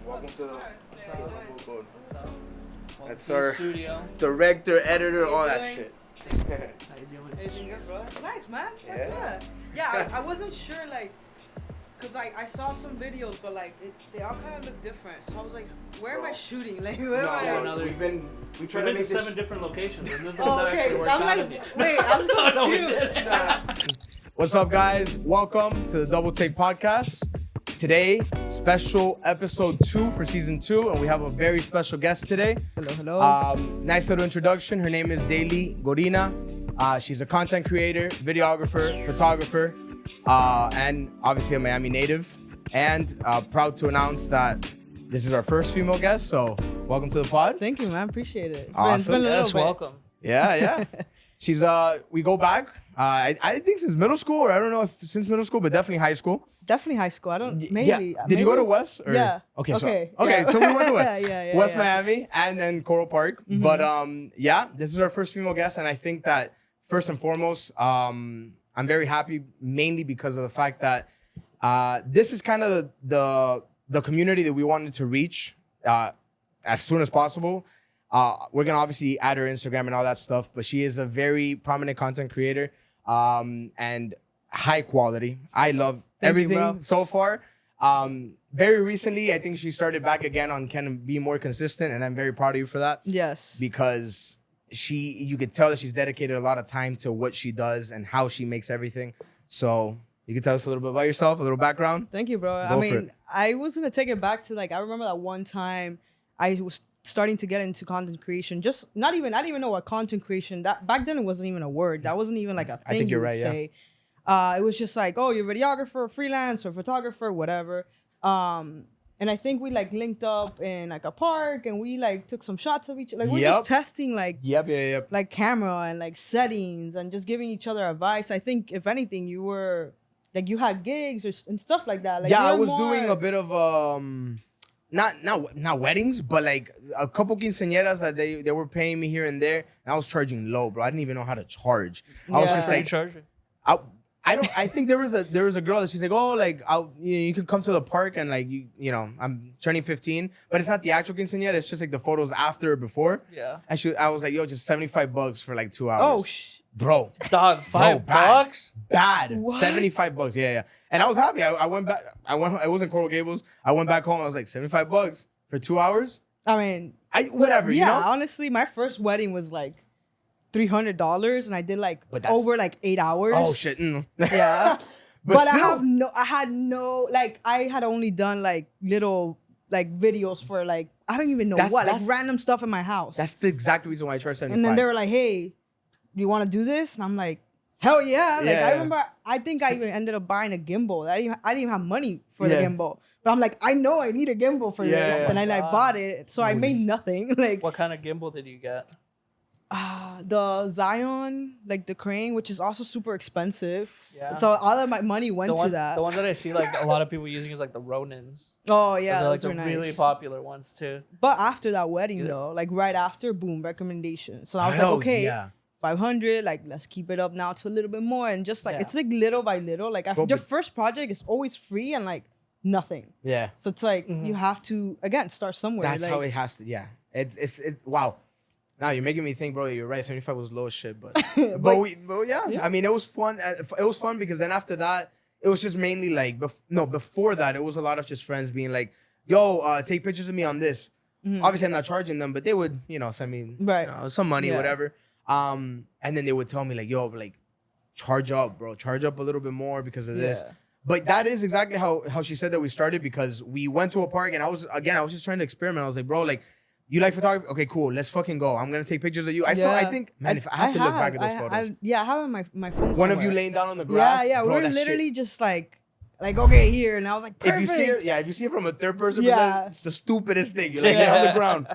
Welcome to the Code. What's up? That's our studio. director, editor, all that shit. How you doing? Everything good, bro? It's nice, man. Yeah. Yeah, I wasn't sure, like, because I saw some videos, but, like, they all kind of look different. So I was like, where am I shooting? Like, where am I? We tried to make to this 7 different locations, and this is the Oh, one that okay. actually So worked I'm out like, in the wait, I'm No, we confused. didn't. Nah. What's up, guys? Welcome to the Double Take Podcast. Today, special episode 2 for season 2, and we have a very special guest today. Hello. Nice little introduction. Her name is Gorina. She's a content creator, videographer, photographer, and obviously a Miami native. And proud to announce that this is our first female guest. So welcome to the pod. Thank you, man. Appreciate it. Awesome. It's been a little Yes, bit. welcome. Yeah. She's we go back. I think since middle school, or I don't know if since middle school, but definitely high school. Definitely high school. I don't, maybe. Yeah. Did you go to West? Or? Yeah. Okay. Okay. So we went to West. Yeah, West yeah. Miami and then Coral Park. Mhm. But this is our first female guest, and I think that first and foremost, I'm very happy mainly because of the fact that this is kind of the community that we wanted to reach as soon as possible. We're gonna obviously add her Instagram and all that stuff, but she is a very prominent content creator and high quality. I love everything bro. so far. Very recently, I think she started back again on kind of being more consistent, and I'm very proud of you for that Yes. because you could tell that she's dedicated a lot of time to what she does and how she makes everything. So you can tell us a little bit about yourself, a little background. Thank you, bro. Go I for mean, it. I was gonna take it back to, like, I remember that one time I was starting to get into content creation. Just I didn't even know what content creation, that back then it wasn't even a word. That wasn't even like a thing I think you you're would right, yeah. say. It was just like, oh, you're a videographer, freelance, or photographer, whatever. And I think we like linked up in like a park, and we like took some shots of each. Like we're Yep. just testing Yep. like camera and like settings and just giving each other advice. I think if anything, you were like you had gigs and stuff like that. Like, Yeah, I you're was more- doing a bit of not weddings, but like a couple quinceañeras that they were paying me here and there, and I was charging low, bro. I didn't even know how to charge. I was Yeah. just How you like, charging? I think there was a girl that she's like, oh, like you could come to the park and like you know I'm turning 15, but it's not the actual quinceañera. It's just like the photos after or before. Yeah. I was like, yo, just $75 for like 2 hours. Oh, bro. Dog, $5 bucks? Bad. What? $75. Yeah. And I was happy. I went back. I was in Coral Gables. I went back home. I was like, $75 for 2 hours. I mean, Whatever. yeah. You know? Honestly, my first wedding was like $300, and I did like But that's- over like 8 hours. Oh shit. Mm. Yeah. But But still. I had no, like, I had only done like little like videos for like, I don't even know That's- what, like that's- random stuff in my house. That's the exact reason why I charged 75. And then they were like, hey, do you want to do this? And I'm like, hell yeah. Like, Yeah. I remember, I think I even ended up buying a gimbal. I didn't even have money for Yeah. the gimbal. But I'm like, I know I need a gimbal for Yeah. this. Oh And I like God. bought it. So I made nothing. Like, What kind of gimbal did you get? the Zion, like the crane, which is also super expensive. Yeah. So all of my money went to that. The ones that I see like a lot of people using is like the Ronins. Oh yeah, Those are like those the are nice. really popular ones too. But after that wedding Yeah. though, like right after, boom, recommendation. So I was Hell like, okay, yeah. 500, like let's keep it up now to a little bit more, and just like Yeah. it's like little by little. Like after Well, the but- first project is always free and like nothing. Yeah. So it's like Mhm. you have to again start somewhere. That's like, how it has to. Yeah. It's wow. Now you're making me think, bro. You're right. 75 was low as shit, but but yeah. Yeah. I mean, it was fun. It was fun because then after that, it was just mainly like before that, it was a lot of just friends being like, "Yo, take pictures of me on this." Mhm. Obviously, I'm not charging them, but they would, send me Right. some money, Yeah. whatever. And then they would tell me like, "Yo, like, charge up, bro. Charge up a little bit more because of this." Yeah. But that is exactly how she said that we started, because we went to a park and I was just trying to experiment. I was like, bro, like, you like photography? Okay, cool. Let's fucking go. I'm gonna take pictures of you. I Yeah. think, man, if I have to look back at those photos. I have it on my phone. One of you somewhere. laying down on the grass. Yeah, bro, we're that literally shit. just like okay here, and I was like, If perfect. you see it, if you see it from a third person, Yeah. it's the stupidest thing. You're like on the ground.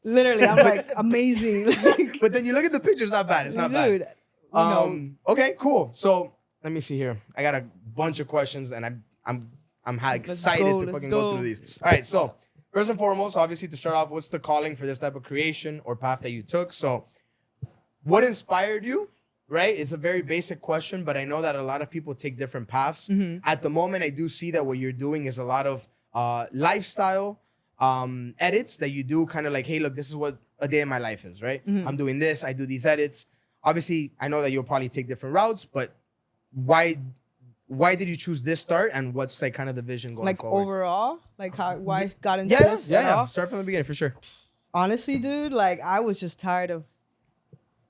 Literally, I'm like amazing. Like, But then you look at the picture, it's not bad. It's not dude, bad. you know, Okay, cool. So let me see here. I got a bunch of questions, and I'm excited to let's fucking go go. through these. All right, so first and foremost, obviously, to start off, what's the calling for this type of creation or path that you took? So, what inspired you? Right, it's a very basic question, but I know that a lot of people take different paths. Mhm. At the moment, I do see that what you're doing is a lot of lifestyle, edits that you do, kind of like, hey, look, this is what a day in my life is, right? I'm doing this, I do these edits. Obviously, I know that you'll probably take different routes, but why did you choose this start, and what's like kind of the vision going like forward? overall, like why I got into this? Yeah. Start from the beginning for sure. Honestly, dude, like I was just tired of.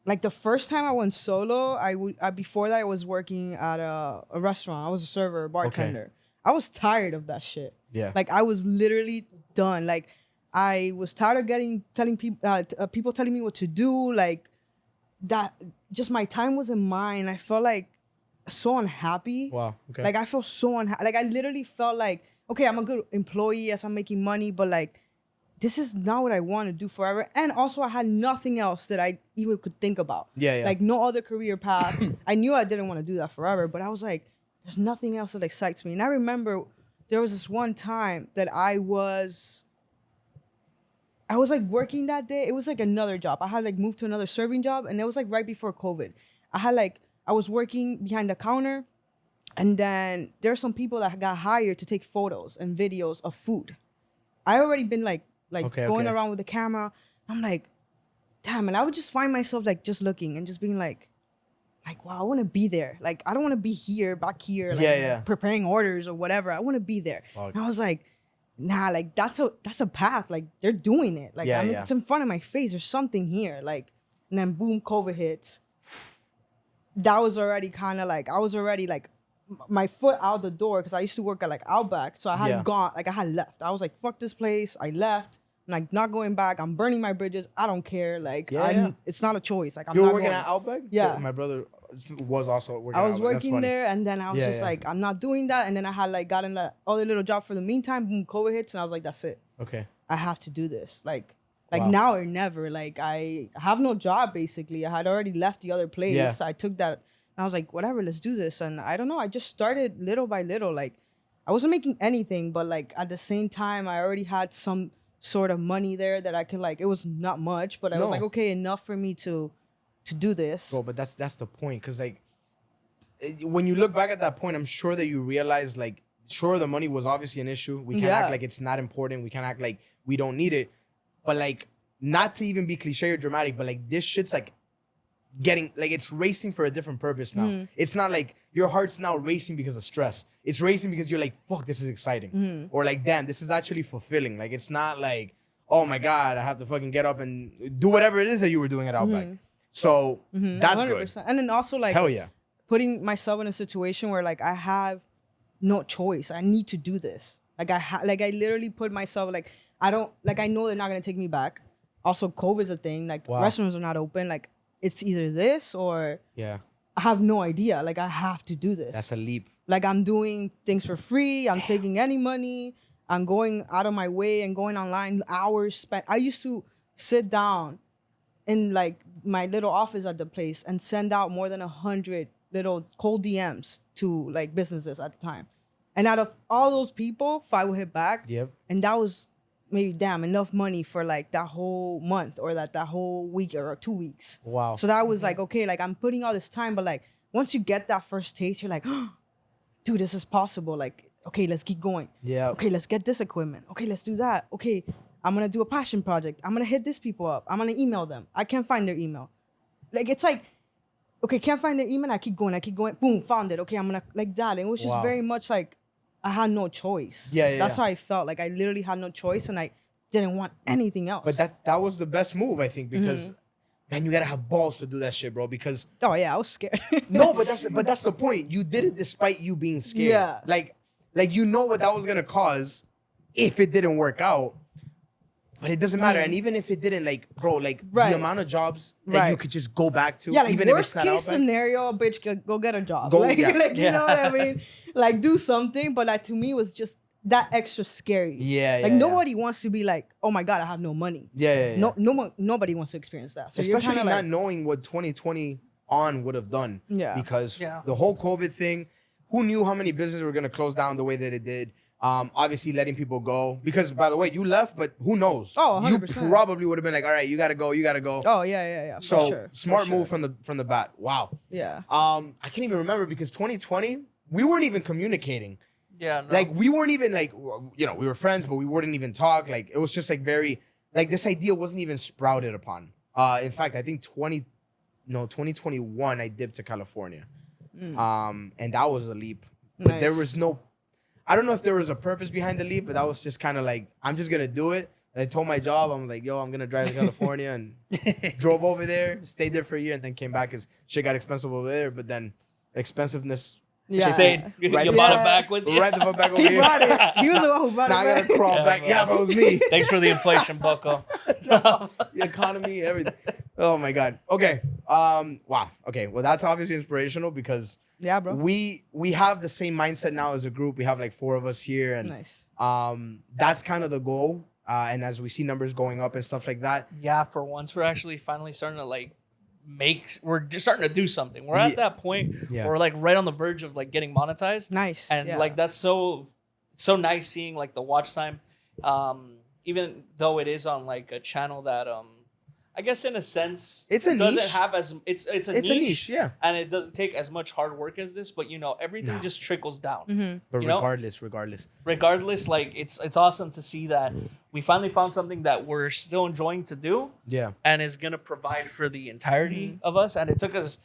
Like the first time I went solo, before that I was working at a restaurant. I was a server, bartender. Okay. I was tired of that shit. Yeah. Like I was literally done. Like I was tired of telling people people telling me what to do. Like that, just my time wasn't mine. I felt like so unhappy. Wow. Okay. Like I felt so unhappy. Like I literally felt like, okay, I'm a good employee, yes, I'm making money, but like this is not what I want to do forever. And also I had nothing else that I even could think about. Yeah. Like no other career path. I knew I didn't want to do that forever, but I was like, there's nothing else that excites me. And I remember there was this one time that I was like working that day. It was like another job. I had like moved to another serving job, and it was like right before COVID. I was working behind the counter, and then there's some people that got hired to take photos and videos of food. I already been like going around with the camera. I'm like, damn, and I would just find myself like just looking and just being like, wow, I want to be there. Like, I don't want to be back here, like preparing orders or whatever. I want to be there. And I was like, nah, like that's a path. Like they're doing it. Like it's in front of my face. There's something here. Like, and then boom, COVID hits. That was already kind of like, I was already like my foot out the door, because I used to work at like Outback. So I had gone, like I had left. I was like, fuck this place. I left. I'm like, not going back. I'm burning my bridges. I don't care. Like, it's not a choice. Like, I'm you were not working going. at Outback? Yeah. My brother was also working I at was Outback. working there, and then I was just like, I'm not doing that. And then I had like gotten that other little job for the meantime. Boom, COVID hits, and I was like, that's it. Okay. I have to do this. Like now or never. Like, I have no job, basically. I had already left the other place. Yeah. I took that, and I was like, whatever, let's do this. And I don't know, I just started little by little. Like, I wasn't making anything, but like at the same time, I already had some sort of money there that I could like, it was not much, but I was like, okay, enough for me to do this. Bro, but that's the point, because like when you look back at that point, I'm sure that you realize, like, sure, the money was obviously an issue. We can't act like it's not important. We can't act like we don't need it. But like, not to even be cliche or dramatic, but like this shit's like getting, like, it's racing for a different purpose now. It's not like your heart's now racing because of stress. It's racing because you're like, fuck, this is exciting. Or like, damn, this is actually fulfilling. Like, it's not like, oh my God, I have to fucking get up and do whatever it is that you were doing at Outback. So that's 100%. Good. And then also like, hell yeah, putting myself in a situation where like I have no choice. I need to do this. Like I literally put myself like, I know they're not gonna take me back. Also, COVID's a thing. Like restaurants are not open. Like, it's either this or I have no idea. Like, I have to do this. That's a leap. Like, I'm doing things for free. I'm taking any money. I'm going out of my way and going online, hours spent. I used to sit down in like my little office at the place and send out more than 100 little cold DMs to like businesses at the time. And out of all those people, 5 would hit back. Yep. And that was maybe enough money for like that whole month or that whole week or 2 weeks. Wow. So that was like, okay, like I'm putting all this time, but like once you get that first taste, you're like, oh, dude, this is possible. Like, okay, let's keep going. Yeah. Okay, let's get this equipment. Okay, let's do that. Okay, I'm gonna do a passion project. I'm gonna hit these people up. I'm gonna email them. I can't find their email. Like, it's like, okay, can't find their email. I keep going. Boom, found it. Okay, I'm gonna like that. And it was just very much like, I had no choice. That's how I felt. Like, I literally had no choice, and I didn't want anything else. But that was the best move, I think, because man, you gotta have balls to do that shit, bro. Because I was scared. No, but that's the point. You did it despite you being scared. Yeah. Like you know what that was gonna cause if it didn't work out. But it doesn't matter. And even if it didn't, like, bro, like the amount of jobs that you could just go back to. Yeah, like, even worst if it's not case scenario, bitch, go get a job. You know what I mean? Like, do something. But like, to me, it was just that extra scary. Like, nobody wants to be like, oh my God, I have no money. Nobody wants to experience that. So especially not knowing what 2020 on would have done. Yeah. Because the whole COVID thing, who knew how many businesses were gonna close down the way that it did? Obviously letting people go, because by the way, you left, but who knows? Oh, 100%. You probably would have been like, all right, you gotta go. Oh yeah. So smart move from the bat. Wow. Yeah. I can't even remember, because 2020 we weren't even communicating. Yeah, no. Like we weren't even like, you know, we were friends, but we wouldn't even talk. Like it was just like very, like this idea wasn't even sprouted upon. In fact, I think 2021, I dipped to California. And that was a leap. But there was no, I don't know if there was a purpose behind the leap, but that was just kind of like, I'm just going to do it. And I told my job, I'm like, yo, I'm going to drive to California, and drove over there, stayed there for a year, and then came back because shit got expensive over there. But then expensiveness stayed. You Right bought it back with you. right the fuck back over He here. brought it. He was the one who brought Now I it got back. to crawl back. Yeah, bro, it was me. Thanks for the inflation, bucko. The economy, everything. Oh my God. Okay. Wow. Okay. Well, that's obviously inspirational because Yeah, bro. we have the same mindset now as a group. We have like 4 of us here, and Nice. that's kind of the goal. And as we see numbers going up and stuff like that, Yeah, for once we're actually finally starting to like we're just starting to do something. We're at that point where we're like right on the verge of like getting monetized. Nice. And like that's so nice seeing like the watch time. Even though it is on like a channel that I guess in a sense It's a doesn't niche. have as it's a niche, yeah. and it doesn't take as much hard work as this, but you know everything just trickles down. But You know? regardless. Like it's awesome to see that we finally found something that we're still enjoying to do Yeah. and is gonna provide for the entirety of us. And it took us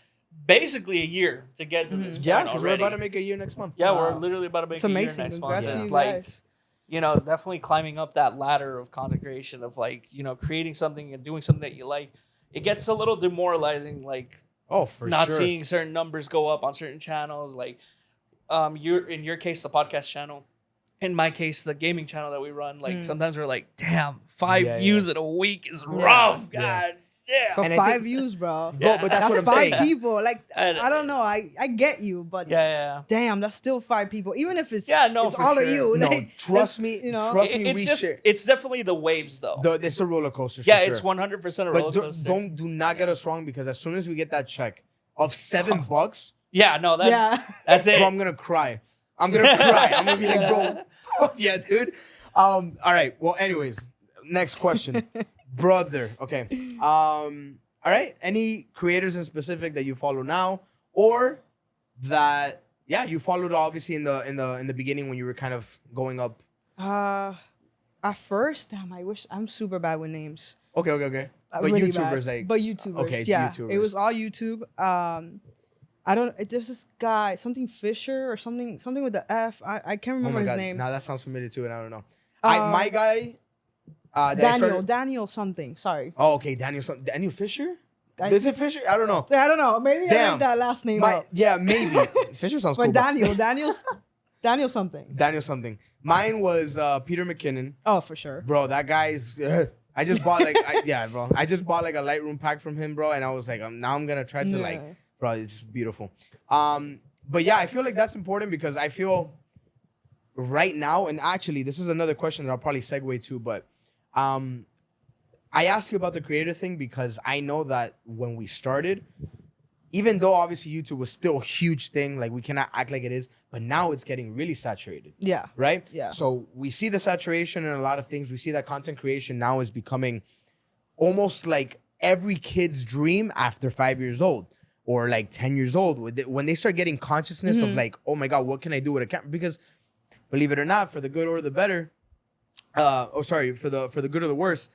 basically a year to get to this point Yeah, because we're already. about to make a year next month. Yeah, Wow. we're literally about to make It's a year amazing. next Congrats month. to And, you like, guys. you know, definitely climbing up that ladder of content creation of like, you know, creating something and doing something that you like. It gets a little demoralizing, like Oh, for not sure. seeing certain numbers go up on certain channels. Like, you're in your case the podcast channel. In my case, the gaming channel that we run. Like sometimes we're like, damn, 5 views in a week is rough. God damn. But And I 5 think- views, bro. Bro, but that's what I'm 5 saying. people. Like, And- I don't know. I get you, but Yeah. damn, that's still 5 people. Even if it's Yeah, no, it's for all of sure. you. No, like, trust that's- me. You know, Trust me. It's We just, share. it's definitely the waves though. It's a roller coaster. For Yeah, sure. it's 100% a But roller coaster. do not get us wrong, because as soon as we get that check of $7, Yeah, no, that's Yeah. that's it. bro, I'm gonna cry. I'm gonna cry. I'm gonna be like, bro, fuck yeah, dude. All right. Well, anyways, next question, brother. Okay. All right. Any creators in specific that you follow now, or that you followed obviously in the beginning when you were kind of going up? at first, damn, I wish I'm super bad with names. Okay. But Really YouTubers, bad. like, But YouTubers, okay, yeah. YouTubers. It was all YouTube. I don't. There's this guy, something Fisher or something with the F. I can't oh remember my his God. name. Now that sounds familiar too, and I don't know. Um, My guy. that I Daniel, started- Daniel something. Sorry, Oh, okay, Daniel Fisher. I- Is it Fisher? I don't know. I don't know. Maybe I Damn. made that last name up. Yeah, maybe. Fisher sounds cool. But Daniel something. Daniel something. Mine was Peter McKinnon. Oh, for sure. Bro, that guy's. I just bought like bro. I just bought like a Lightroom pack from him, bro, and I was like, now I'm gonna try to like, Yeah. bro, it's beautiful. But yeah, I feel like that's important because I feel right now, and actually, this is another question that I'll probably segue to, but I asked you about the creator thing because I know that when we started, even though obviously YouTube was still a huge thing, like we cannot act like it is, but now it's getting really saturated. Yeah. Right? Yeah. So we see the saturation in a lot of things. We see that content creation now is becoming almost like every kid's dream after 5 years old or like 10 years old. When they start getting consciousness of like, oh my God, what can I do with a camera? Because believe it or not, for the good or the better, for the good or the worse,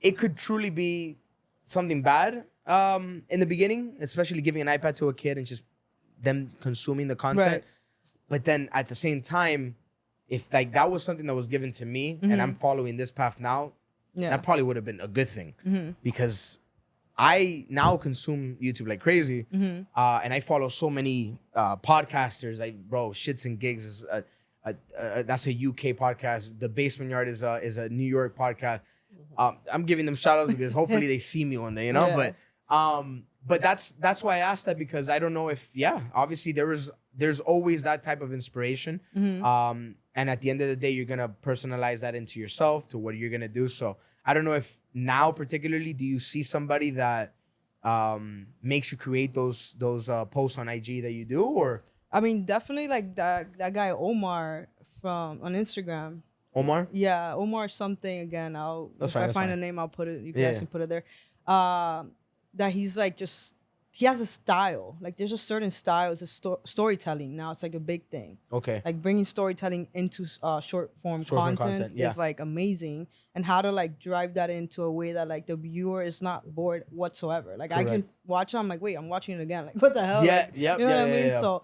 it could truly be something bad in the beginning, especially giving an iPad to a kid and just them consuming the content. Right. But then at the same time, if like that was something that was given to me and I'm following this path now, Yeah. that probably would have been a good thing because I now consume YouTube like crazy, and I follow so many podcasters. Bro, Shits and Gigs is that's a UK podcast. The Basement Yard is a New York podcast. I'm giving them shout outs because hopefully they see me one day, you know. Yeah. But that's why I asked that, because I don't know if obviously there's always that type of inspiration. And at the end of the day, you're gonna personalize that into yourself to what you're gonna do. So I don't know if now particularly do you see somebody that makes you create those posts on IG that you do, or I mean, definitely like that guy Omar on Instagram. Omar? Yeah, Omar something again. If I find a name, I'll put it. You guys can put it there. That he's like just he has a style. Like there's a certain style. It's a storytelling. Now it's like a big thing. Okay. Like bringing storytelling into short form content is like amazing, and how to like drive that into a way that like the viewer is not bored whatsoever. Like I can watch it, I'm like, wait, I'm watching it again. Like what the hell? Yeah. Like, You know what I mean? Yeah. So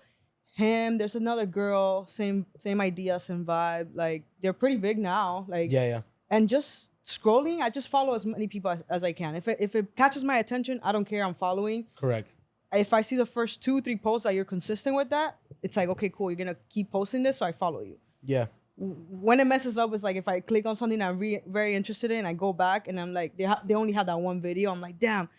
him, there's another girl, same idea, same vibe. Like they're pretty big now. Like and just scrolling, I just follow as many people as I can. If it catches my attention, I don't care. I'm following. Correct. If I see the first 2-3 posts that you're consistent with that, it's like, okay, cool. You're going to keep posting this, so I follow you. Yeah. When it messes up, it's like if I click on something I'm very interested in, I go back and I'm like, they only have that one video. I'm like, damn,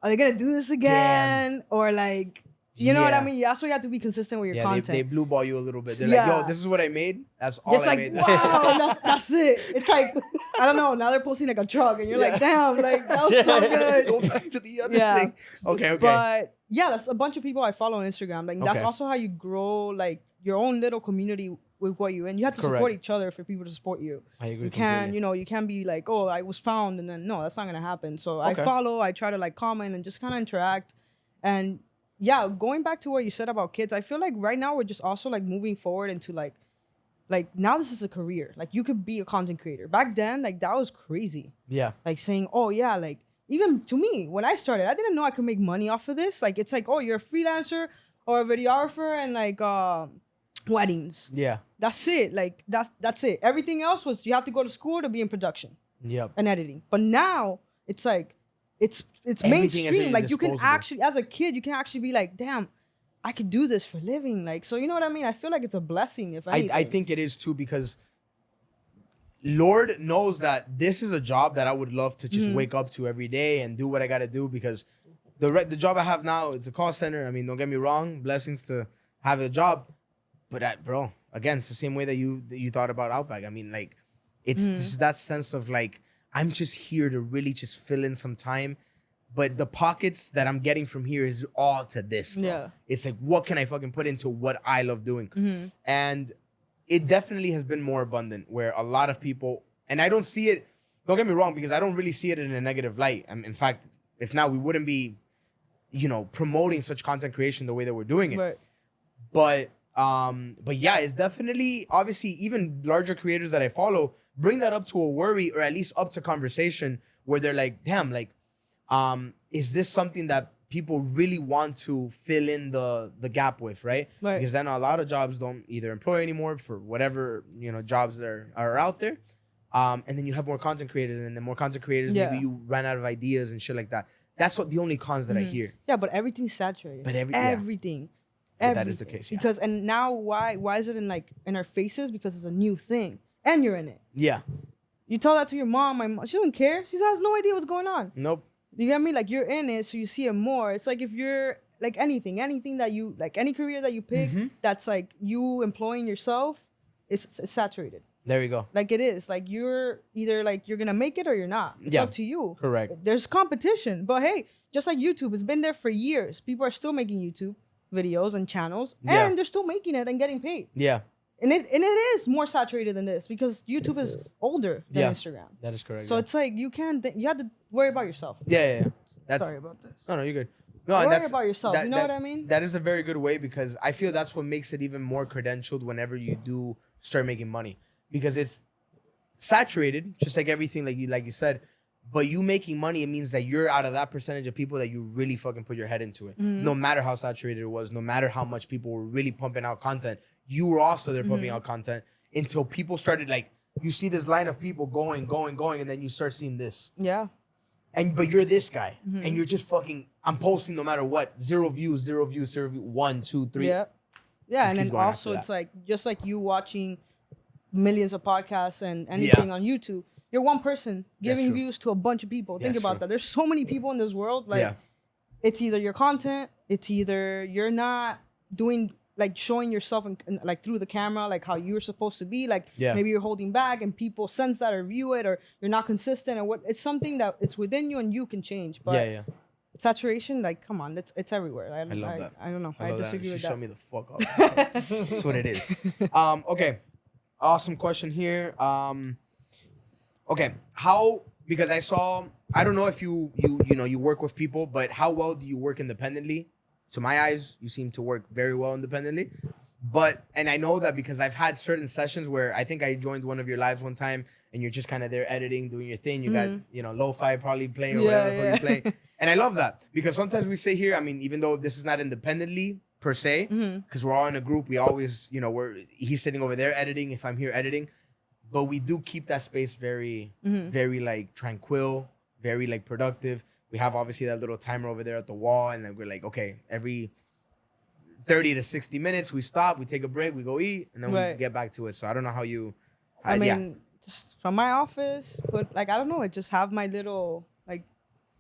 are they going to do this again? Or like, you know what I mean? That's why you have to be consistent with your content. They blue ball you a little bit. They're like, yo, this is what I made. That's all just I like, made. Wow, that's it. It's like, I don't know. Now they're posting like a truck and you're like, damn, like that was so good. Go back to the other thing. Okay. But yeah, there's a bunch of people I follow on Instagram. Like that's also how you grow like your own little community with what you're in. You have to support each other for people to support you. I agree. You can't, you can't be like, oh, I was found, and then no, that's not gonna happen. So I follow, I try to like comment and just kind of interact. And yeah, going back to what you said about kids, I feel like right now we're just also like moving forward into like now this is a career. Like you could be a content creator. Back then, like that was crazy. Yeah. Like saying, oh yeah, like even to me, when I started, I didn't know I could make money off of this. Like it's like, oh, you're a freelancer or a videographer and like weddings. Yeah. That's it. Like that's it. Everything else was you have to go to school to be in production. Yep. And editing. But now it's like it's mainstream. Like you can actually, as a kid, you can actually be like, damn, I could do this for a living. Like, so you know what I mean? I feel like it's a blessing if anything. I think it is too, because Lord knows that this is a job that I would love to just wake up to every day and do what I got to do, because the job I have now, it's a call center. I mean, don't get me wrong, blessings to have a job, but bro, again, it's the same way that you thought about Outback. I mean, like, it's that sense of like, I'm just here to really just fill in some time, but the pockets that I'm getting from here is all to this, bro. Yeah. It's like, what can I fucking put into what I love doing? And it definitely has been more abundant, where a lot of people, and I don't see it, don't get me wrong, because I don't really see it in a negative light. In fact, if not, we wouldn't be, promoting such content creation the way that we're doing it. Right. But yeah, it's definitely, obviously, even larger creators that I follow bring that up to a worry, or at least up to conversation, where they're like, damn, like, is this something that people really want to fill in the gap with, right? Because then a lot of jobs don't either employ anymore for whatever, jobs that are out there. And then you have more content creators, and then more content creators, maybe you run out of ideas and shit like that. That's what the only cons that I hear. Yeah, but everything's saturated. But everything. That is the case. Yeah. Because, and now why is it in our faces? Because it's a new thing. And you're in it. Yeah. You tell that to your mom. My mom, she doesn't care. She has no idea what's going on. Nope. You get me? Like, you're in it, so you see it more. It's like if you're like anything that you like, any career that you pick, that's like you employing yourself, it's saturated. There you go. Like it is. Like you're either like you're gonna make it or you're not. It's up to you. Correct. There's competition, but hey, just like YouTube, it's been there for years. People are still making YouTube videos and channels, and they're still making it and getting paid. Yeah. And it is more saturated than this, because YouTube is older than Instagram. That is correct. So it's like you have to worry about yourself. Yeah. Sorry about this. No, you're good. No, worry about yourself. You know what I mean? That is a very good way, because I feel that's what makes it even more credentialed whenever you do start making money, because it's saturated, just like everything, like you said. But you making money, it means that you're out of that percentage of people that you really fucking put your head into it. No matter how saturated it was, no matter how much people were really pumping out content, you were also there pumping out content, until people started, like, you see this line of people going, and then you start seeing this. Yeah. But you're this guy, and you're just fucking, I'm posting no matter what. 0 views, 1, 2, 3. Yeah. Yeah, and then also it's like, just like you watching millions of podcasts and anything on YouTube, you're one person giving views to a bunch of people. Think about that. There's so many people in this world. Like, it's either your content, it's either you're not doing, like, showing yourself and like through the camera, like how you're supposed to be. Like, maybe you're holding back and people sense that or view it, or you're not consistent, or what. It's something that it's within you and you can change. But saturation, like, come on, it's everywhere. I love that. I don't know. I disagree with that. Show me the fuck up. That's what it is. Okay. Awesome question here. Okay, how because I don't know if you work with people, but how well do you work independently? To my eyes, you seem to work very well independently. And I know that because I've had certain sessions where I think I joined one of your lives one time and you're just kind of there editing, doing your thing. You got, lo-fi probably playing or whatever you play. And I love that because sometimes we say here, I mean, even though this is not independently per se, because we're all in a group, we always, he's sitting over there editing if I'm here editing, but we do keep that space very, very like tranquil, very like productive. We have obviously that little timer over there at the wall, and then we're like, okay, every 30 to 60 minutes, we stop, we take a break, we go eat, and then we get back to it. So I don't know how you... I mean, just from my office, but like, I don't know, I just have my little, like,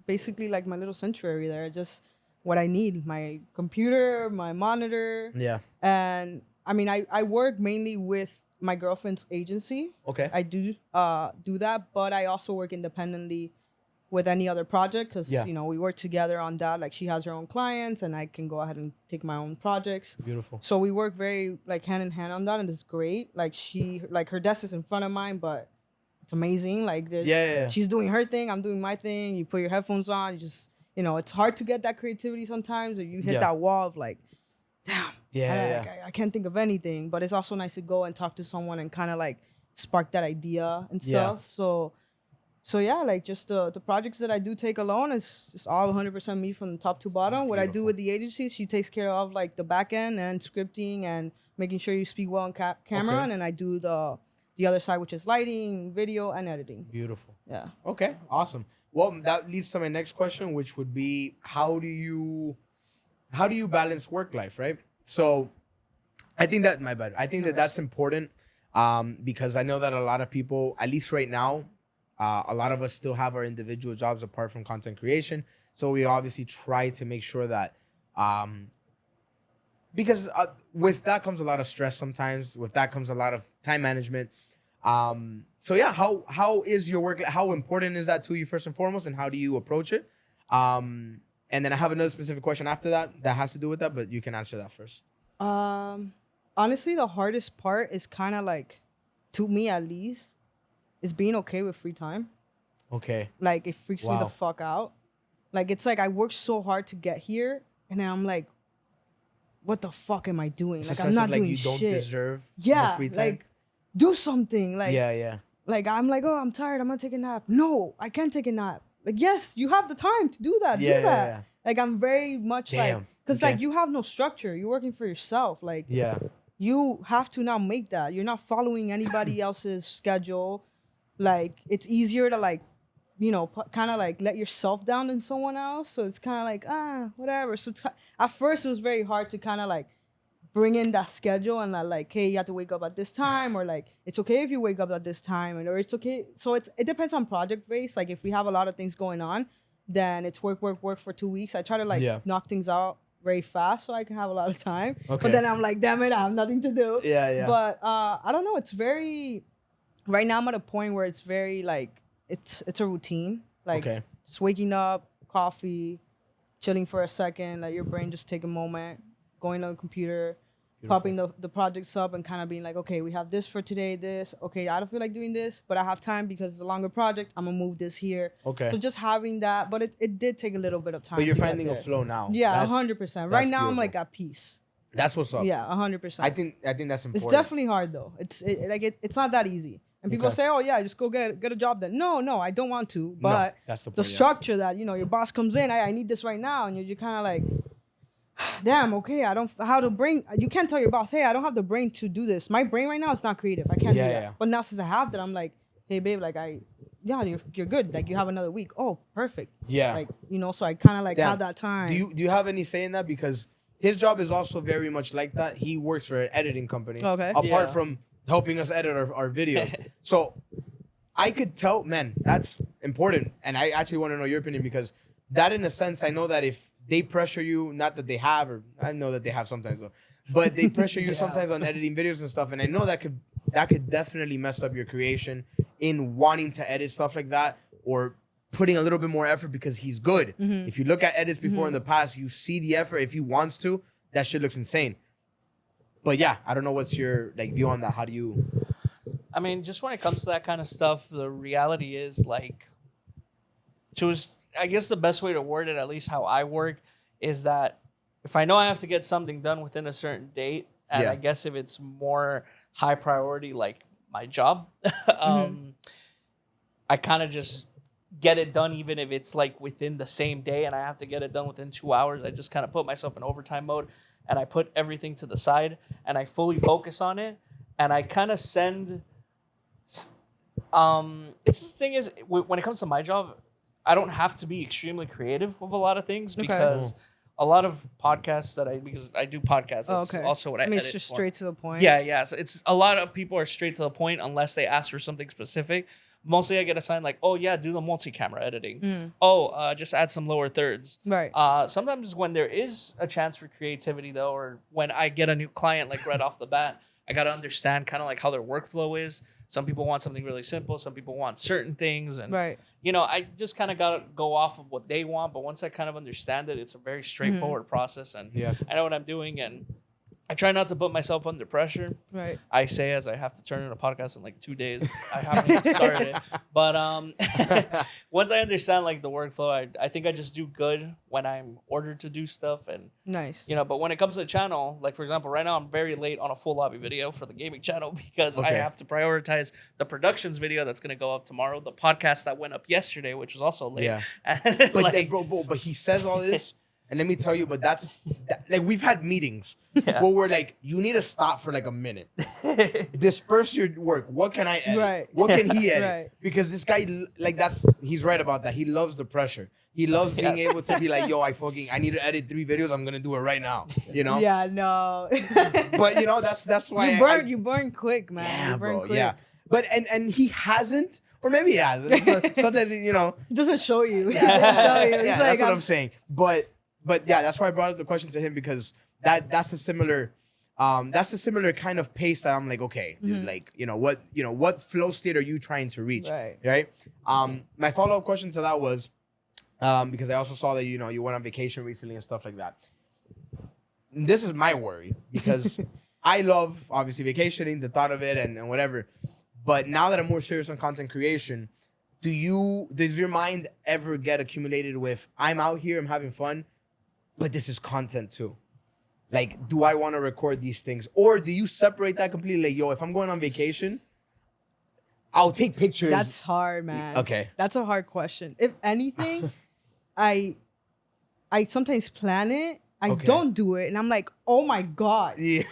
basically like my little sanctuary there. Just what I need, my computer, my monitor. Yeah. And I mean, I work mainly with my girlfriend's agency. Okay. I do that, but I also work independently with any other project because we work together on that. Like she has her own clients and I can go ahead and take my own projects. Beautiful. So we work very like hand in hand on that, and it's great. Like her desk is in front of mine, but it's amazing. Like she's doing her thing, I'm doing my thing. You put your headphones on, you just it's hard to get that creativity sometimes, or you hit that wall of like, damn. I can't think of anything. But it's also nice to go and talk to someone and kind of like spark that idea and stuff. So yeah, like just the projects that I do take alone is just all 100% me from the top to bottom. What I do with the agency, she takes care of like the back end and scripting and making sure you speak well on camera. And then I do the other side, which is lighting, video, and editing. Beautiful. Yeah. Okay, awesome. Well, that leads to my next question, which would be, how do you balance work life, right? So I think that's important because I know that a lot of people, at least right now, a lot of us still have our individual jobs apart from content creation. So we obviously try to make sure that, because with that comes a lot of stress sometimes. With that comes a lot of time management. So yeah, how is your work? How important is that to you first and foremost, and how do you approach it? And then I have another specific question after that has to do with that, but you can answer that first. Honestly, the hardest part is kind of like, to me at least, is being okay with free time. Okay. Like, it freaks me the fuck out. Like, it's like I worked so hard to get here, and then I'm like, what the fuck am I doing? It's like, I'm not doing shit. You don't deserve the free time? Like, do something. Like, yeah. Like, I'm like, oh, I'm tired, I'm gonna take a nap. No, I can't take a nap. Like, yes, you have the time to do that. Do that. Yeah. Like, I'm very much like, because like, you have no structure. You're working for yourself. Like, you have to now make that. You're not following anybody else's schedule. Like, it's easier to like, kind of like let yourself down than someone else. So it's kind of like, whatever. So at first it was very hard to kind of like bring in that schedule and that like, hey, you have to wake up at this time, or like, it's okay if you wake up at this time, or it's okay. So it depends on project base. Like, if we have a lot of things going on, then it's work for 2 weeks. I try to like knock things out very fast so I can have a lot of time. Okay. But then I'm like, damn it, I have nothing to do. Yeah. But I don't know. It's very, right now I'm at a point where it's very like, it's a routine. Like, just waking up, coffee, chilling for a second, let your brain just take a moment, going on the computer, popping the projects up and kind of being like, okay, we have this for today, this. Okay, I don't feel like doing this, but I have time because it's a longer project. I'm going to move this here. Okay. So just having that, but it did take a little bit of time. But you're finding a flow now. Yeah, 100%. Right now, I'm like at peace. That's what's up. Yeah, 100%. I think that's important. It's definitely hard though. It's not that easy. And people say, oh yeah, just go get a job then. No, I don't want to. But that's the structure that, your boss comes in, I need this right now. And you're kind of like, damn, okay, you can't tell your boss, hey, I don't have the brain to do this. My brain right now is not creative. I can't do that. Yeah. But now since I have that, I'm like, hey babe, like you're good. Like, you have another week. Oh, perfect. Yeah. Like, so I kind of like have that time. Do you have any say in that? Because his job is also very much like that. He works for an editing company. Okay. Apart from helping us edit our videos. So I could tell, man, that's important. And I actually want to know your opinion, because that, in a sense, I know that if they pressure you, not that they have, or I know that they have sometimes though, but they pressure you sometimes on editing videos and stuff. And I know that could definitely mess up your creation in wanting to edit stuff like that, or putting a little bit more effort because he's good. Mm-hmm. If you look at edits before in the past, you see the effort. If he wants to, that shit looks insane. But yeah, I don't know what's your view on that. How do you? I mean, just when it comes to that kind of stuff, the reality is like, I guess the best way to word it, at least how I work, is that if I know I have to get something done within a certain date, and I guess if it's more high priority, like my job, I kind of just get it done, even if it's like within the same day and I have to get it done within 2 hours. I just kind of put myself in overtime mode and I put everything to the side and I fully focus on it. And I kind of send, it's the thing is, when it comes to my job, I don't have to be extremely creative with a lot of things because a lot of podcasts because I do podcasts. That's also what I edit it's just for. straight to the point. Yeah. So it's a lot of people are straight to the point unless they ask for something specific. Mostly I get assigned like, oh yeah, do the multi-camera editing. Just add some lower thirds. Right. Sometimes when there is a chance for creativity though, or when I get a new client like right off the bat, I got to understand kind of like how their workflow is. Some people want something really simple. Some people want certain things. And, I just kind of got to go off of what they want. But once I kind of understand it, it's a very straightforward process. And I know what I'm doing. And I try not to put myself under pressure. Right. I say as I have to turn in a podcast in like 2 days. I haven't even started it. But once I understand like the workflow, I think I just do good when I'm ordered to do stuff. And nice. But when it comes to the channel, like for example, right now I'm very late on a full lobby video for the gaming channel because I have to prioritize the productions video that's gonna go up tomorrow, the podcast that went up yesterday, which was also late. Yeah. And But but he says all this. And let me tell you, but like we've had meetings where we're like, you need to stop for like a minute. Disperse your work. What can I edit? Right. What can he edit? Right. Because this guy, like he's right about that. He loves the pressure. He loves being able to be like, yo, I need to edit 3 videos. I'm going to do it right now. Yeah, no. But that's why you burn quick, man. Yeah, you burn bro. quick. Yeah. But, and he hasn't, or maybe he has. Sometimes, It doesn't show you. Yeah, that's what I'm saying. But yeah, that's why I brought up the question to him because that's a similar kind of pace that I'm like, okay, dude, like, what flow state are you trying to reach? Right. My follow-up question to that was, because I also saw that, you went on vacation recently and stuff like that. This is my worry because I love obviously vacationing, the thought of it and whatever. But now that I'm more serious on content creation, does your mind ever get accumulated with, I'm out here, I'm having fun, but this is content too? Like, do I want to record these things? Or do you separate that completely? Like, yo, if I'm going on vacation, I'll take pictures. That's hard, man. Okay. That's a hard question. If anything, I sometimes plan it. I don't do it. And I'm like, oh my God. Yeah.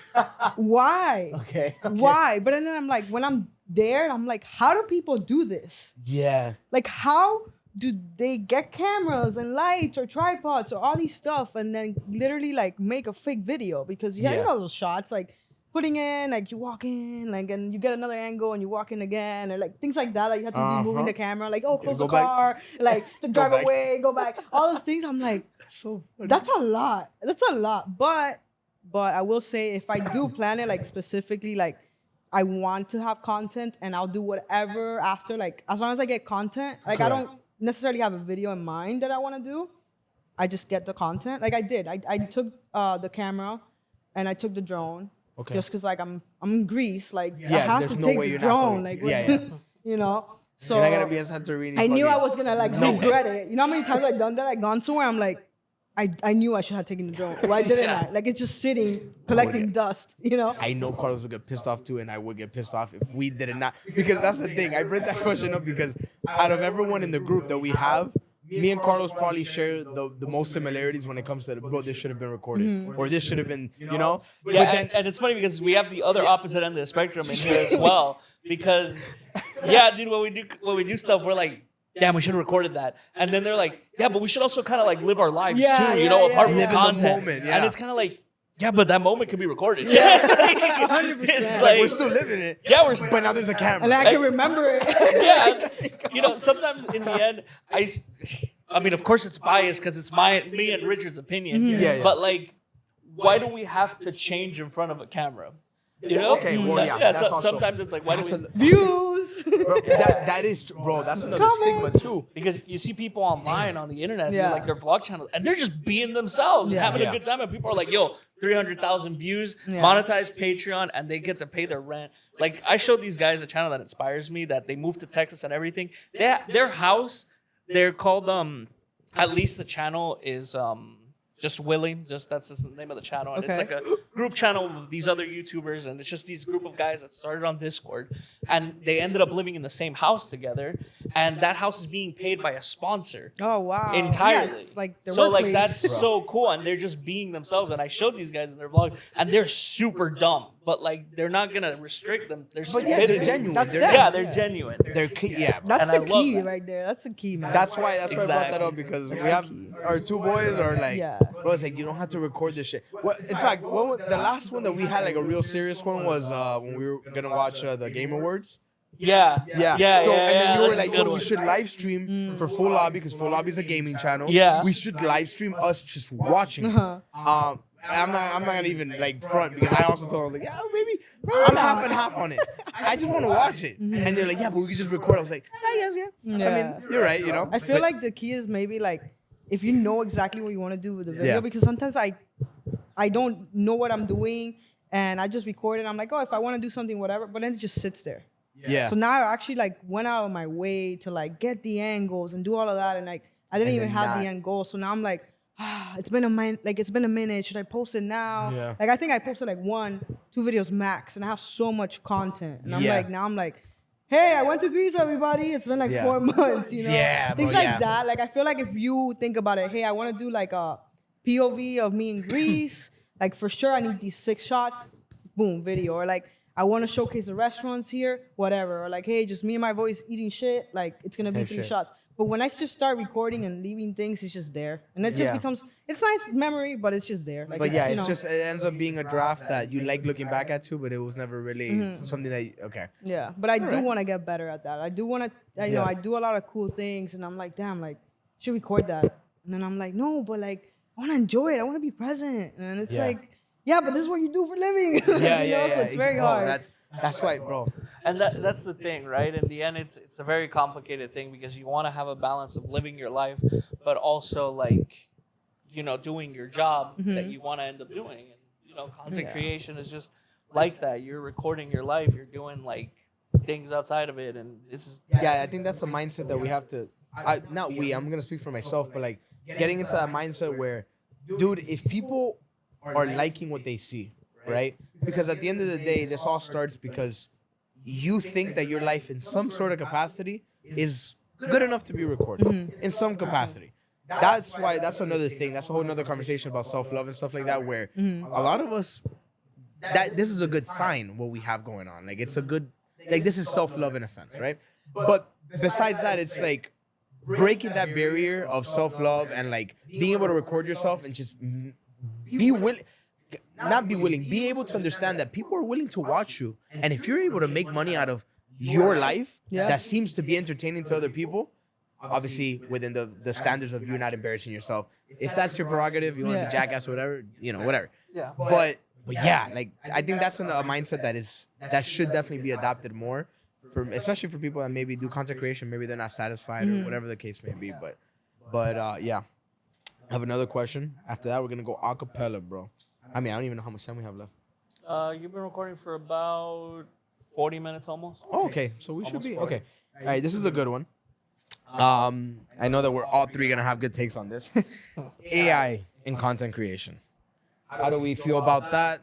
Why? Okay. Why? But then I'm like, when I'm there, I'm like, how do people do this? Yeah. Like, how do they get cameras and lights or tripods or all these stuff and then literally like make a fake video? Because you know those shots, like putting in, like you walk in, like, and you get another angle and you walk in again, or like things like that. Like you have to be moving the camera, like, oh, close the car, like to drive away, go back. All those things. I'm like, so funny. That's a lot. That's a lot. But I will say, if I do plan it, like specifically, like I want to have content and I'll do whatever after, like as long as I get content, like I don't necessarily have a video in mind that I want to do. I just get the content. Like I did. I took the camera and I took the drone. Okay. Just because like I'm in Greece, like I have to take the drone. Like you know. So you're not gonna be in Santorini. I knew I was gonna like regret it. You know how many times I've done that? I've gone somewhere, I'm like, I knew I should have taken the drone. Why didn't I? Like it's just sitting, collecting dust, you know? I know Carlos would get pissed off too, and I would get pissed off if we did not. Because that's the thing. I bring that question up because out of everyone in the group that we have, me and Carlos probably share the most similarities when it comes to, bro, this should have been recorded. Or this should have been, you know? Yeah, but then, and it's funny because we have the other opposite end of the spectrum in here as well. Because, dude, when we do stuff, we're like, damn, we should have recorded that. And then they're like, yeah, but we should also kind of like live our lives too, you know, apart from content. And it's kind of like, yeah, but that moment can be recorded. Yeah, it's like, 100%. It's like we're still living it. Yeah, but now there's a camera. And I can remember it. Yeah, you know, sometimes in the end, I mean, of course it's biased because it's me and Richard's opinion. Yeah. But like, why do we have to change in front of a camera? You know? Okay, well, yeah. Sometimes it's like, why do we... Views. Bro, that is, bro, that's another stigma too. Because you see people online on the internet, like their vlog channels, and they're just being themselves and having a good time. And people are like, yo, 300,000 views, monetize Patreon, and they get to pay their rent. Like, I showed these guys a channel that inspires me, that they moved to Texas and everything. Their house They're called at least the channel is just Willing, just that's just the name of the channel, and it's like a group channel of these other YouTubers, and it's just these group of guys that started on Discord, and they ended up living in the same house together, and that house is being paid by a sponsor. Oh wow! Entirely. Yeah, it's like so workplace. like that's so cool, and they're just being themselves. And I showed these guys in their vlog, and they're super dumb, but like they're not gonna restrict them. They're they're genuine. That's they're genuine. They're clean. Yeah, bro. That's And the I love key that. right there. That's the key, man. That's why I brought that Exactly. up, because we have our two boys are like, bro, it's like you don't have to record this shit. Well, in fact, the last one that we had like a real serious one was when we were gonna watch the Game Awards. Yeah. So and then you were that's a like, good we one. should live stream for Full Lobby, because Full Lobby is a gaming channel. Yeah. We should live stream us just watching. I'm not gonna even like front, because I also told them like, yeah, maybe I'm half and half on it. I just want to watch it. And they're like, yeah, but we could just record. I was like, yeah. I mean, you're right, you know. I feel like the key is maybe like if you know exactly what you want to do with the video, Yeah. because sometimes I don't know what I'm doing and I just record it. I'm like, oh, if I want to do something, whatever, but then it just sits there. Yeah. So now I actually like went out of my way to like get the angles and do all of that, and like I didn't And even then have not. the end goal. So now I'm like, it's been a minute. Should I post it now? Yeah. Like I think I posted like 1-2 videos max, and I have so much content, and I'm Yeah. like, now I'm like, hey, I went to Greece, everybody. It's been like Yeah. 4 months, you know? Yeah, Things bro, like yeah. that. Like I feel like if you think about it, hey, I want to do like a POV of me in Greece. Like for sure, I need these 6 shots. Boom, video. Or like I want to showcase the restaurants here, whatever. Or like, hey, just me and my boys eating shit. Like it's gonna be Hey, 3 shit. shots. But when I just start recording and leaving things, it's just there, and it just Yeah. becomes. It's nice memory, but it's just there. Like, But yeah, you it's know, just, it ends up being a draft that you like looking back at too, but it was never really something that okay. Yeah, but I do Alright. want to get better at that. I do want to, you know, Yeah. I do a lot of cool things, and I'm like, damn, like, should record that. And then I'm like, no, but like, I want to enjoy it. I want to be present. And it's Yeah. like, yeah, but this is what you do for a living. Yeah, You know, so it's very bro, hard. That's why, bro. And that's the thing, right? In the end, it's a very complicated thing, because you want to have a balance of living your life, but also like, you know, doing your job that you want to end up doing. And you know, content Yeah. creation is just like that. You're recording your life. You're doing like things outside of it, and this is Yeah, I think that's the mindset that we have to. Not we. I'm gonna speak for myself, but like getting into that mindset where, dude, if people are liking what they see, right? Because at the end of the day, this all starts because you think that your life in some sort of capacity is good enough to be recorded in some capacity. That's why, that's another thing. That's a whole nother conversation about self-love and stuff like that, where a lot of us, that this is a good sign what we have going on. Like it's a good, like this is self-love in a sense, right? But besides that, it's like breaking that barrier of self-love and like being able to record yourself and just be willing. Not be willing, be able to understand that people are willing to watch you. And if you're able to make money out of your life that seems to be entertaining to other people, obviously within the standards of you not embarrassing yourself. If that's your prerogative, you want to be jackass or whatever, you know, whatever. yeah. But yeah, like I think that's a mindset that should definitely be adopted more, especially for people that maybe do content creation, maybe they're not satisfied or whatever the case may be. But yeah. I have another question. After that, we're gonna go a cappella, bro. I mean, I don't even know how much time we have left. You've been recording for about 40 minutes almost. Oh, okay. So we should Almost be 40. okay. All right, this is a good one. I know that we're all three gonna have good takes on this. AI in content creation. How do we feel about that?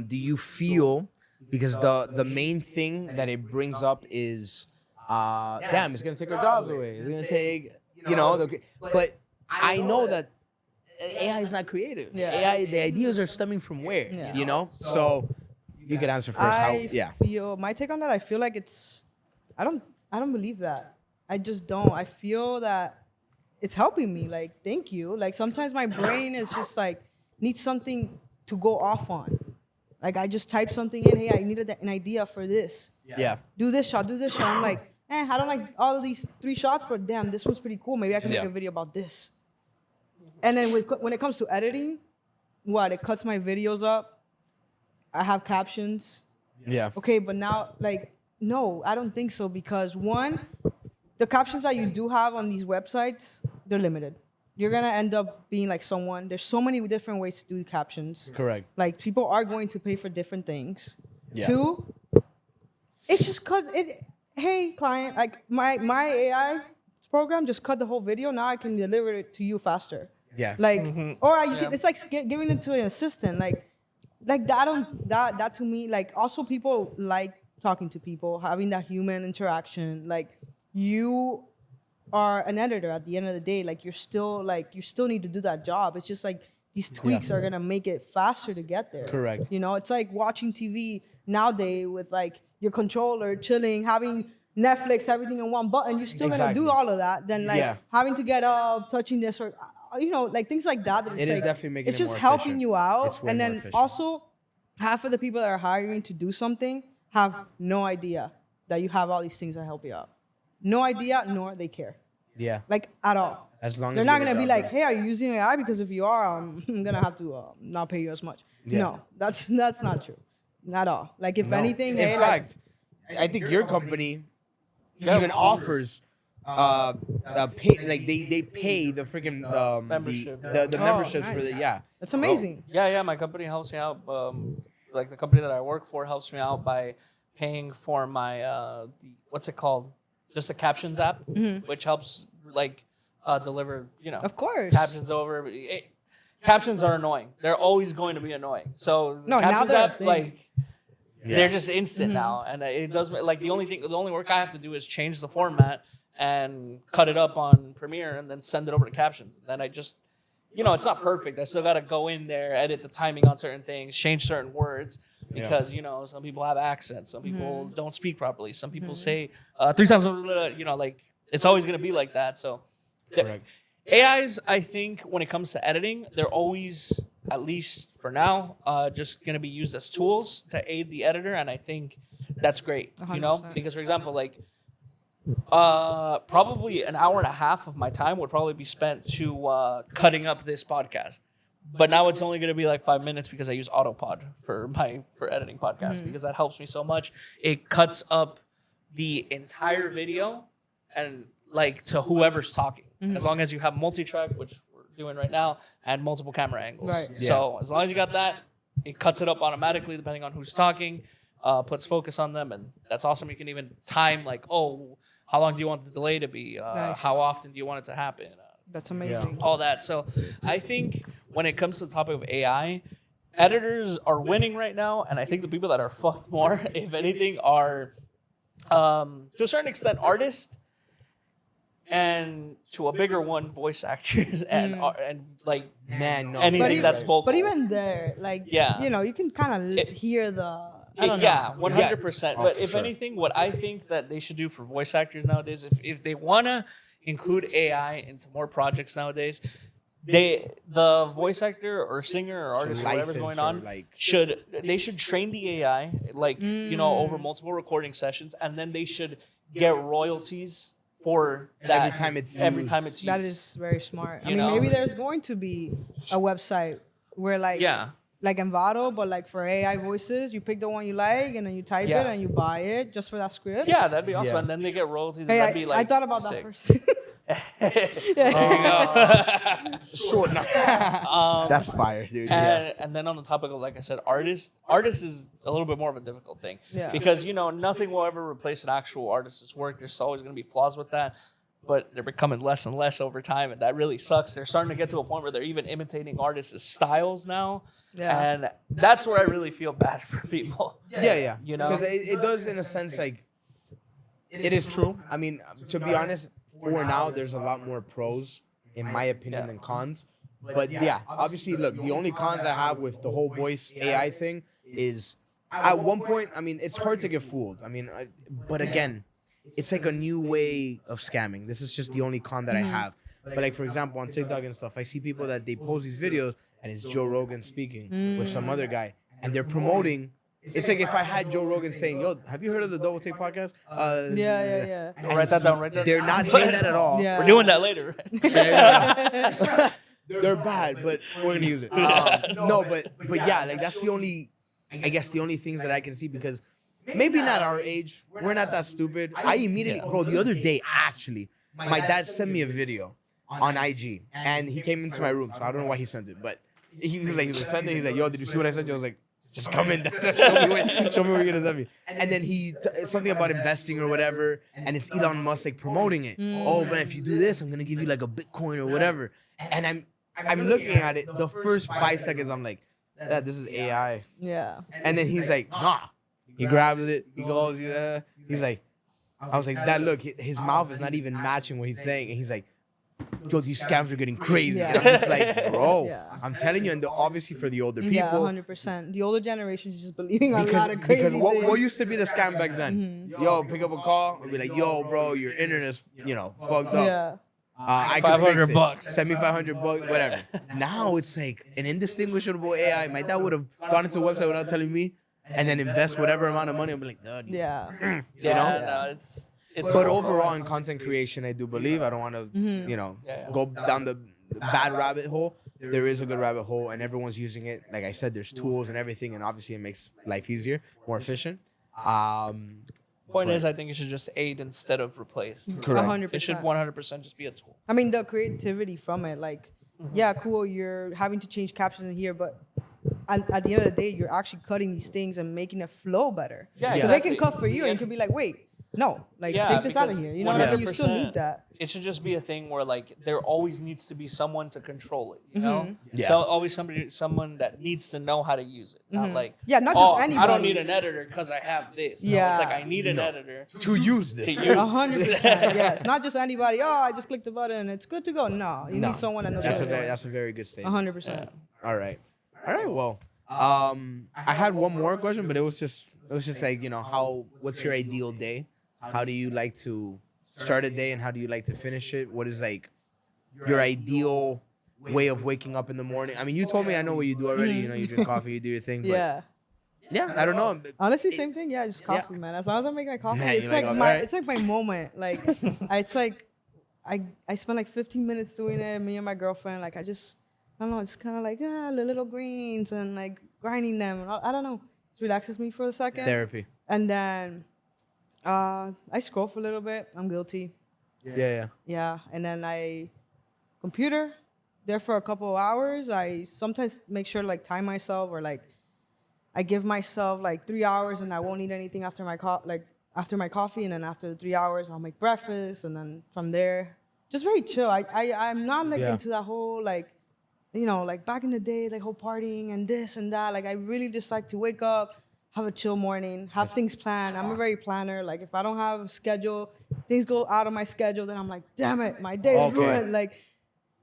Do you feel, because the main thing that it brings up is, damn, it's gonna take our jobs away. It's gonna take, you know, but I know that AI is not creative. Yeah. AI, the ideas are stemming from where, Yeah. you know? So you could answer first. I feel my take on that. I feel like it's. I don't believe that. I just don't. I feel that it's helping me. Like, thank you. Like sometimes my brain is just like needs something to go off on. Like I just type something in. Hey, I needed an idea for this. Yeah. Do this shot. Do this shot. I'm like, I don't like all of these 3 shots, but damn, this one's pretty cool. Maybe I can make Yeah. a video about this. And then when it comes to editing, it cuts my videos up. I have captions. Yeah. Okay, but now, like, no, I don't think so, because one, the captions that you do have on these websites, they're limited. You're gonna end up being like someone. There's so many different ways to do captions. Correct. Like people are going to pay for different things. Yeah. 2, it just cut it. Hey, client, like my AI, it's program just cut the whole video. Now I can deliver it to you faster. Yeah. Like, or it's like giving it to an assistant. Like that to me, like also people like talking to people, having that human interaction. Like you are an editor at the end of the day. Like you still need to do that job. It's just like these tweaks are gonna make it faster to get there. Correct. You know, it's like watching TV nowadays with like your controller, chilling, having Netflix, everything in one button. You're still gonna do all of that. Then like having to get up, touching this, or like things like that. It is definitely making it's it just more helping efficient. you out. It's way And more then efficient. also, half of the people that are hiring to do something have no idea that you have all these things that help you out. No idea, nor they care. Yeah. Like at all. As long They're as not you gonna get be the like, job hey, are you using AI? Because if you are, I'm gonna have to not pay you as much. Yeah. No, that's not true. Not all. Like if done. anything, In hey, fact, I think your company even offers pay, like they pay the freaking Membership. the memberships for the nice. That's amazing. Yeah, my company helps me out. Like the company that I work for helps me out by paying for my what's it called? Just a captions app, which helps like deliver, Of course. captions over. Captions are annoying. They're always going to be annoying. So No, now captions they're a app, thing. like they're just instant now, and it does like the only work I have to do is change the format and cut it up on Premiere and then send it over to captions. And then I just, it's not perfect. I still got to go in there, edit the timing on certain things, change certain words because, some people have accents. Some people don't speak properly. Some people say 3 times, like it's always going to be like that. So Correct. AIs, I think when it comes to editing, they're always, at least for now, just going to be used as tools to aid the editor. And I think that's great, 100%. because for example, like, probably an hour and a half of my time would probably be spent to cutting up this podcast. But now it's only going to be like 5 minutes because I use Autopod for editing podcasts because that helps me so much. It cuts up the entire video and like to whoever's talking. As long as you have multi-track, which we're doing right now, and multiple camera angles. Right. So as long as you got that, it cuts it up automatically depending on who's talking, puts focus on them, and that's awesome. You can even time like, how long do you want the delay to be? Nice. How often do you want it to happen? That's amazing. All that. So I think when it comes to the topic of AI, editors are winning right now, and I think the people that are fucked more, if anything, are to a certain extent artists, and to a bigger one, voice actors, and like anything that's vocal. But even there, like, you can kind of hear the. I don't know. 100%. Oh, But for if sure. anything, what I think that they should do for voice actors nowadays, if they want to include AI into more projects nowadays, the voice actor or singer or artist or whatever's going on should train the AI over multiple recording sessions, and then they should get royalties for that Every time it's used. That is very smart. I You mean, know? maybe there's going to be a website where like Envato, but like for AI voices, you pick the one you like and then you type it and you buy it just for that script. Yeah, that'd be awesome. Yeah. And then they get royalties. Hey, And that'd be like I thought about sick. that first. There you go. Short. That's fire, dude. And then on the topic of, like I said, artists is a little bit more of a difficult thing. Yeah. Because, nothing will ever replace an actual artist's work. There's always going to be flaws with that. But they're becoming less and less over time, and that really sucks. They're starting to get to a point where they're even imitating artists' styles now. Yeah. And that's where I really feel bad for people. Yeah. Because it does, in a sense, like, it is true. I mean, to be honest, for now, there's a lot more pros, in my opinion, than cons. But yeah, obviously, look, the only cons I have with the whole voice AI thing is, at one point, I mean, it's hard to get fooled. I mean, but again, it's like a new way of scamming. This is just the only con that I have. But like, for example, on TikTok and stuff, I see people that they post these videos and it's Joe Rogan speaking with some other guy, and they're promoting. It's like if I had Joe Rogan saying, "Yo, have you heard of the Double Take podcast?" Yeah. Write that down. Write that. They're not saying that at all. Yeah. We're doing that later. They're bad, but we're gonna use it. No, but yeah, like that's the only, I guess, the only things that I can see, because maybe not our age, we're not that stupid. I immediately, bro, the other day, actually, my dad sent me a video on IG, and he came into my room, so I don't know why he sent it, but he was like, he's like, yo, did you see what I sent you? I was like, Just come in. Show me what you're gonna tell me. And then something about investing or whatever, and it's Elon Musk like promoting it. Oh man, if you do this, I'm gonna give you like a Bitcoin or whatever. And I'm looking at it. The first 5 seconds, I'm like, this is AI. Yeah. And then he's like, nah. He grabs it. He goes. He's like, I was like, that look. His mouth is not even matching what he's saying, and he's like, yo, these scams are getting crazy. Yeah. And I'm just like, bro, Yeah. I'm telling you, and obviously for the older people. Yeah, 100%. The older generation is just believing on a lot of crazy because what things. used to be the scam back then? Yo, pick up a call and be like, yo, bro, your internet's, fucked up. Yeah. I can fix it. $500. Send me $500, whatever. Now it's like an indistinguishable AI. My dad would have gone into a website without telling me and then invest whatever amount of money. I'd be like, dude. Yeah. You know? No, it's But overall, in content creation, I do believe, I don't want to, go down the bad rabbit hole. There is a good rabbit hole, and everyone's using it. Like I said, there's tools and everything, and obviously it makes life easier, more efficient. Point is, I think it should just aid instead of replace. Correct. 100%. It should 100% just be a tool. I mean, the creativity from it, like, yeah, cool, you're having to change captions in here, but at the end of the day, you're actually cutting these things and making it flow better. Yeah, Because they can cut for you, and you can be like, wait, no, like, take this out of here. You know what I mean? You still need that. It should just be a thing where like there always needs to be someone to control it, you know? Yeah. So always someone that needs to know how to use it. Not like, Yeah, not just I anybody. don't need an editor because I have this. No, Yeah. it's like I need an editor To use this. to use 100%. Yes, not just anybody. Oh, I just clicked the button. It's good to go. No, you need someone that knows how to do it. That's a very good statement. 100%. All right. Well, I had one more question, but it was just like, what's your ideal day? How do you like to start a day and how do you like to finish it? What is like your ideal way of waking up in the morning? I mean, you told me, I know what you do already. You drink coffee, you do your thing. But Yeah. I don't know. Honestly, same thing. Yeah, just coffee, man. As long as I make my coffee, Man, it's you like like my coffee, it's like my moment. Like it's like I spend like 15 minutes doing it. Me and my girlfriend, like I don't know, it's kind of like the little greens and like grinding them. I don't know. It relaxes me for a second. Therapy. And then I scroll for a little bit. I'm guilty. Yeah. Yeah, and then I computer there for a couple of hours. I sometimes make sure to like time myself, or like I give myself like 3 hours and I won't eat anything after my after my coffee, and then after the 3 hours I'll make breakfast, and then from there just very chill. I'm not like into that whole like like back in the day, like whole partying and this and that. Like I really just like to wake up, have a chill morning, have things planned. I'm a very planner. Like if I don't have a schedule, things go out of my schedule, then I'm like, damn it, my day is ruined. Like,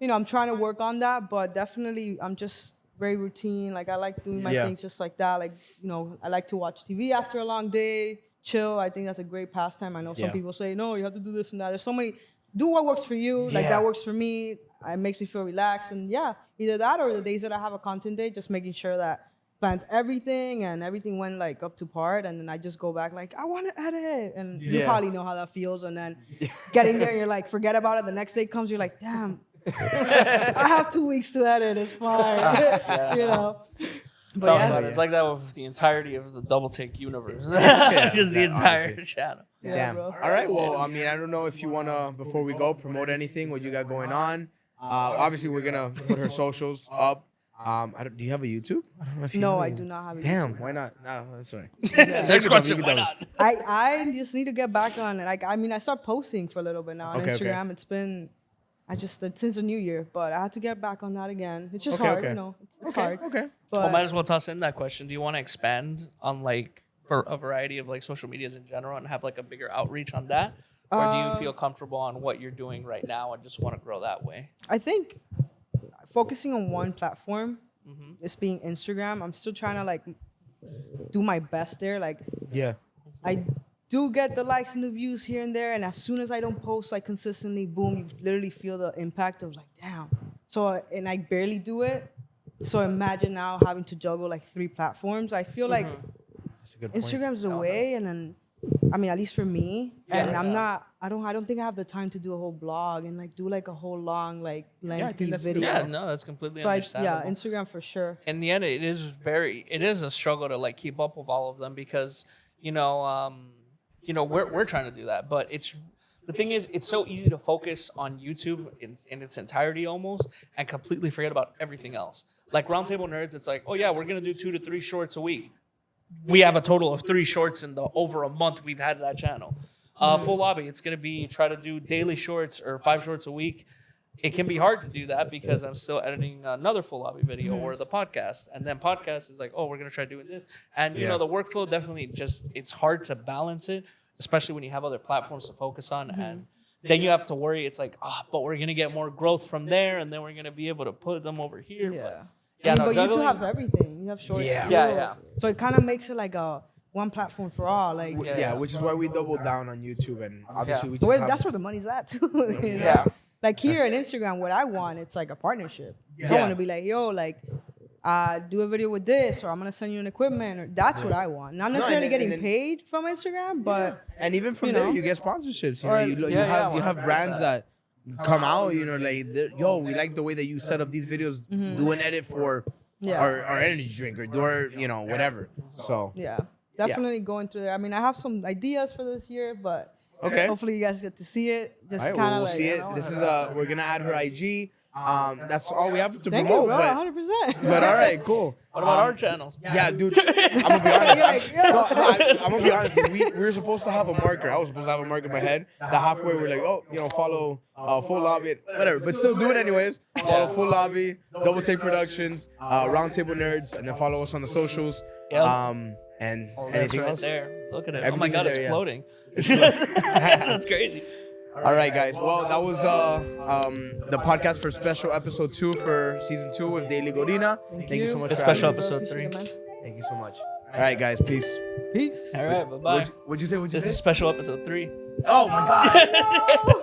I'm trying to work on that, but definitely I'm just very routine. Like I like doing my things just like that. Like, I like to watch TV after a long day, chill. I think that's a great pastime. I know some people say, no, you have to do this and that. There's so many, do what works for you. Like that works for me. It makes me feel relaxed. And either that or the days that I have a content day, just making sure that planned everything and everything went like up to par, and then I just go back like I want to edit, and you probably know how that feels, and then getting there you're like forget about it. The next day comes, you're like, damn, I have 2 weeks to edit, it's fine. But it's like that with the entirety of the Double Take universe. Just the entire honestly. channel. Damn. bro. All right. Well, I mean, I don't know if you wanna, before we go, promote anything, what you got going on. Obviously, we're gonna put her socials up. Do you have a YouTube? I don't know if you No, have I one. do not have a Damn, YouTube. why not? No, that's all right. Next question, why not? I just need to get back on it. Like, I mean, I start posting for a little bit now on Okay, Instagram. okay. It's been, since the new year, but I have to get back on that again. It's just hard, it's hard. Okay. But Well, might as well toss in that question. Do you want to expand on like for a variety of like social medias in general and have like a bigger outreach on that? Or do you feel comfortable on what you're doing right now and just want to grow that way? I think focusing on one platform, this being Instagram, I'm still trying to like do my best there. Like, I do get the likes and the views here and there, and as soon as I don't post like consistently, boom, you literally feel the impact of like, damn. So, and I barely do it. So imagine now having to juggle like 3 platforms. I feel like That's a good point. Instagram's the way, and then, I mean, at least for me, and I don't think I have the time to do a whole blog and like do like a whole long like lengthy video. Yeah, no, that's completely So understandable. Instagram for sure. In the end, it is a struggle to like keep up with all of them because we're trying to do that, but the thing is, it's so easy to focus on YouTube in its entirety almost and completely forget about everything else. Like Roundtable Nerds, it's like, oh yeah, we're gonna do 2 to 3 shorts a week. We have a total of 3 shorts in the over a month we've had that channel. Full Lobby, it's gonna be try to do daily shorts or 5 shorts a week. It can be hard to do that because I'm still editing another Full Lobby video or the podcast. And then podcast is like, oh, we're going to try doing this. And, you know, the workflow definitely just, it's hard to balance it, especially when you have other platforms to focus on. And then you have to worry. It's like, but we're going to get more growth from there. And then we're going to be able to put them over here. Yeah. But YouTube has everything. You have shorts. Yeah. So it kind of makes it like a one platform for all. Like which is why we doubled down on YouTube. And obviously we just that's where the money's at, too. You know? Like here on Instagram, what I want, it's like a partnership. I want to be like, yo, like, do a video with this, or I'm gonna send you an equipment, or that's what I want. Not necessarily getting paid from Instagram, but and even from there, you get sponsorships. You know, you have brands that come out. You know, like, yo, we like the way that you set up these videos. Do an edit for our energy drink, or do our, you know, whatever. So definitely going through there. I mean, I have some ideas for this year, but. Okay. Hopefully you guys get to see it. Just right, kind of we'll like, see it. This is we're gonna add her IG. That's all we have to promote. Thank you, bro. 100%. But all right, cool. What about our channels? Yeah, dude. I'm gonna be honest. I'm gonna be honest. We were supposed to have a marker. I was supposed to have a marker in my head. That halfway we're like, oh, you know, follow Full Lobby, whatever. But still do it anyways. Follow Full Lobby, Double Take Productions, Roundtable Nerds, and then follow us on the socials. And anything else? There. Look at it. Oh my God, it's floating. That's crazy. All right, guys. Well, that was the podcast for special episode 2 for season 2 with Daily Gorina. Thank you so much. The special episode 3. Thank you so much. All right, guys. Peace. Peace. All right. Bye bye. What'd you say? This is special episode 3. Oh my God.